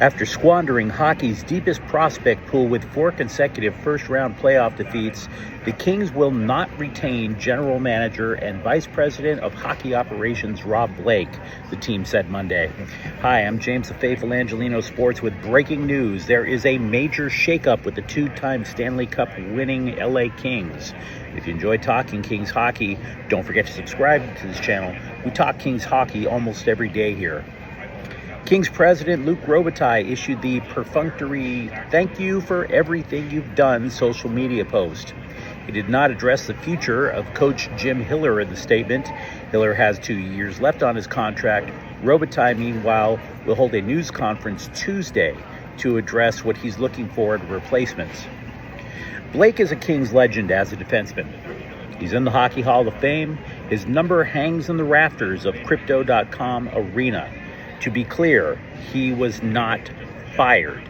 After squandering hockey's deepest prospect pool with 4 consecutive first-round playoff defeats, the Kings will not retain general manager and vice president of hockey operations Rob Blake, the team said Monday. Hi, I'm James the Faithful Angelino Sports with breaking news. There is a major shakeup with the 2-time Stanley Cup winning LA Kings. If you enjoy talking Kings hockey, don't forget to subscribe to this channel. We talk Kings hockey almost every day here. Kings president Luc Robitaille issued the perfunctory "thank you for everything you've done" social media post. He did not address the future of coach Jim Hiller in the statement. Hiller has 2 years left on his contract. Robitaille, meanwhile, will hold a news conference Tuesday to address what he's looking for in replacements. Blake is a Kings legend as a defenseman. He's in the Hockey Hall of Fame. His number hangs in the rafters of Crypto.com Arena. To be clear, he was not fired.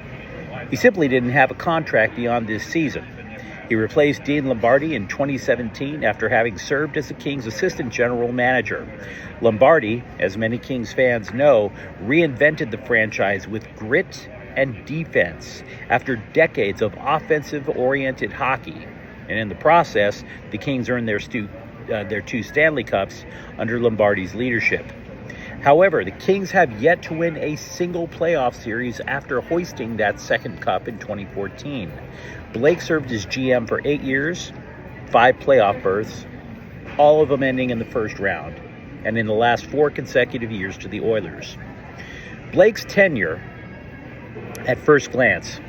He simply didn't have a contract beyond this season. He replaced Dean Lombardi in 2017 after having served as the Kings assistant general manager. Lombardi, as many Kings fans know, reinvented the franchise with grit and defense after decades of offensive-oriented hockey. And in the process, the Kings earned their 2 Stanley Cups under Lombardi's leadership. However, the Kings have yet to win a single playoff series after hoisting that second cup in 2014. Blake served as GM for 8 years, 5 playoff berths, all of them ending in the first round, and in the last 4 consecutive years to the Oilers. Blake's tenure, at first glance,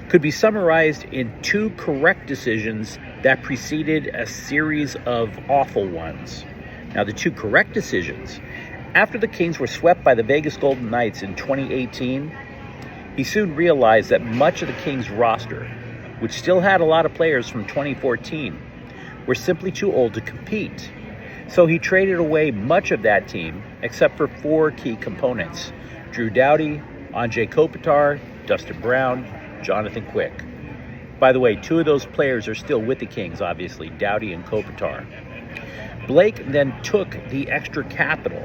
could be summarized in 2 correct decisions that preceded a series of awful ones. Now, the 2 correct decisions: after the Kings were swept by the Vegas Golden Knights in 2018, he soon realized that much of the Kings roster, which still had a lot of players from 2014, were simply too old to compete. So he traded away much of that team, except for 4 key components: Drew Doughty, Anze Kopitar, Dustin Brown, Jonathan Quick. By the way, 2 of those players are still with the Kings, obviously, Doughty and Kopitar. Blake then took the extra capital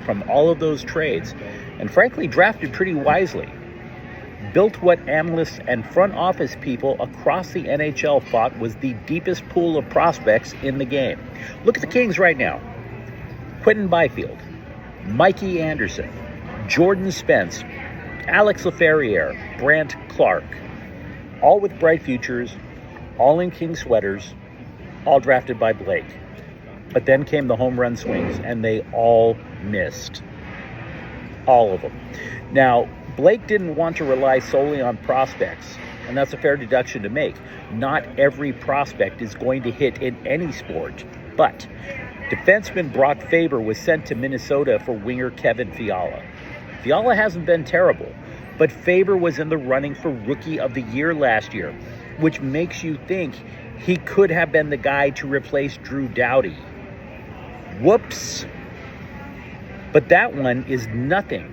from all of those trades and frankly drafted pretty wisely. Built what analysts and front office people across the NHL thought was the deepest pool of prospects in the game. Look at the Kings right now. Quentin Byfield, Mikey Anderson, Jordan Spence, Alex Laferriere, Brandt Clark, all with bright futures, all in King sweaters, all drafted by Blake. But then came the home run swings, and they all missed. All of them. Now, Blake didn't want to rely solely on prospects, and that's a fair deduction to make. Not every prospect is going to hit in any sport, but defenseman Brock Faber was sent to Minnesota for winger Kevin Fiala. Fiala hasn't been terrible, but Faber was in the running for Rookie of the Year last year, which makes you think he could have been the guy to replace Drew Doughty. Whoops. But that one is nothing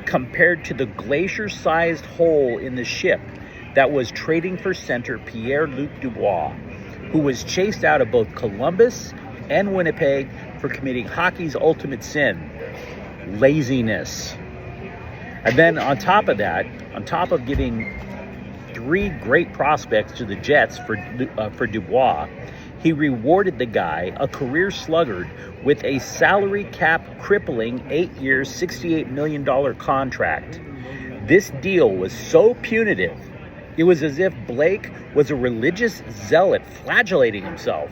compared to the glacier-sized hole in the ship that was trading for center Pierre-Luc Dubois, who was chased out of both Columbus and Winnipeg for committing hockey's ultimate sin: laziness. And then on top of that, on top of giving 3 great prospects to the Jets for Dubois, he rewarded the guy, a career sluggard, with a salary cap crippling 8-year, $68 million contract. This deal was so punitive, it was as if Blake was a religious zealot flagellating himself.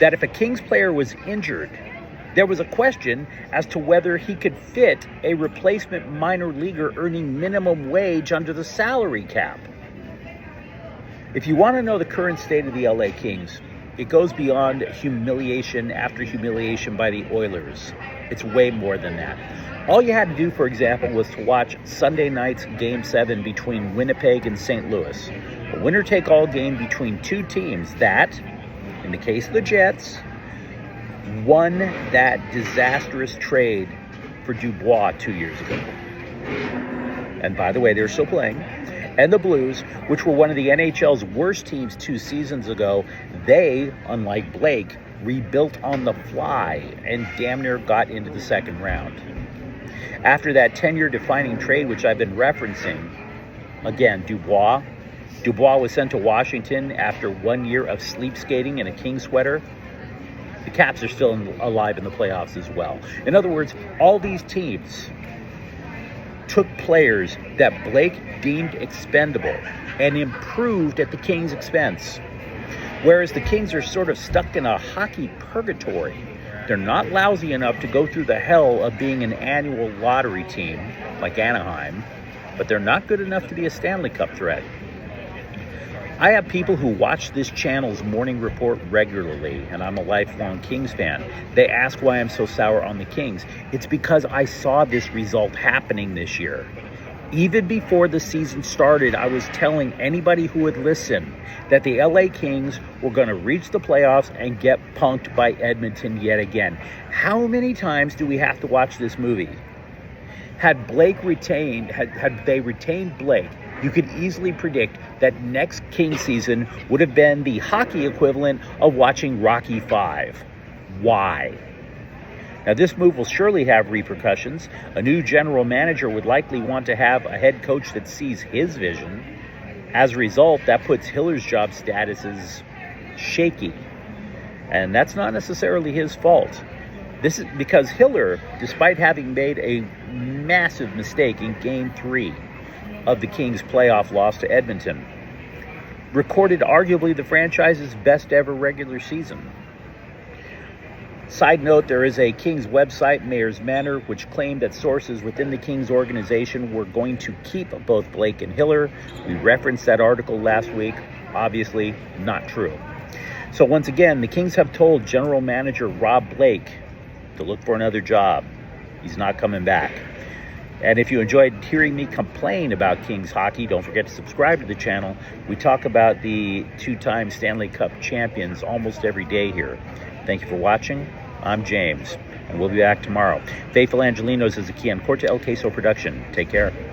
That if a Kings player was injured, there was a question as to whether he could fit a replacement minor leaguer earning minimum wage under the salary cap. If you want to know the current state of the LA Kings, it goes beyond humiliation after humiliation by the Oilers. It's way more than that. All you had to do, for example, was to watch Sunday night's Game 7 between Winnipeg and St. Louis. A winner-take-all game between 2 teams that, in the case of the Jets, won that disastrous trade for Dubois 2 years ago. And by the way, they're still playing. And the Blues, which were one of the NHL's worst teams 2 seasons ago, they, unlike Blake, rebuilt on the fly and damn near got into the second round. After that 10-year defining trade, which I've been referencing, again, Dubois was sent to Washington after 1 year of sleep skating in a Kings sweater. The Caps are still alive in the playoffs as well. In other words, all these teams took players that Blake deemed expendable and improved at the Kings' expense. Whereas the Kings are sort of stuck in a hockey purgatory. They're not lousy enough to go through the hell of being an annual lottery team like Anaheim, but they're not good enough to be a Stanley Cup threat. I have people who watch this channel's morning report regularly, and I'm a lifelong Kings fan. They ask why I'm so sour on the Kings. It's because I saw this result happening this year. Even before the season started, I was telling anybody who would listen that the LA Kings were going to reach the playoffs and get punked by Edmonton yet again. How many times do we have to watch this movie? Had they retained Blake, you could easily predict that next King season would have been the hockey equivalent of watching Rocky V. Why? Now, this move will surely have repercussions. A new general manager would likely want to have a head coach that sees his vision. As a result, that puts Hiller's job status as shaky. And that's not necessarily his fault. This is because Hiller, despite having made a massive mistake in Game 3 of the Kings' playoff loss to Edmonton, recorded arguably the franchise's best ever regular season. Side note, there is a Kings website, Mayor's Manor, which claimed that sources within the Kings organization were going to keep both Blake and Hiller. We referenced that article last week. Obviously, not true. So once again, the Kings have told general manager Rob Blake to look for another job. He's not coming back. And if you enjoyed hearing me complain about Kings hockey, don't forget to subscribe to the channel. We talk about the two-time Stanley Cup champions almost every day here. Thank you for watching. I'm James, and we'll be back tomorrow. Faithful Angelinos is the Kian Corte El Queso production. Take care.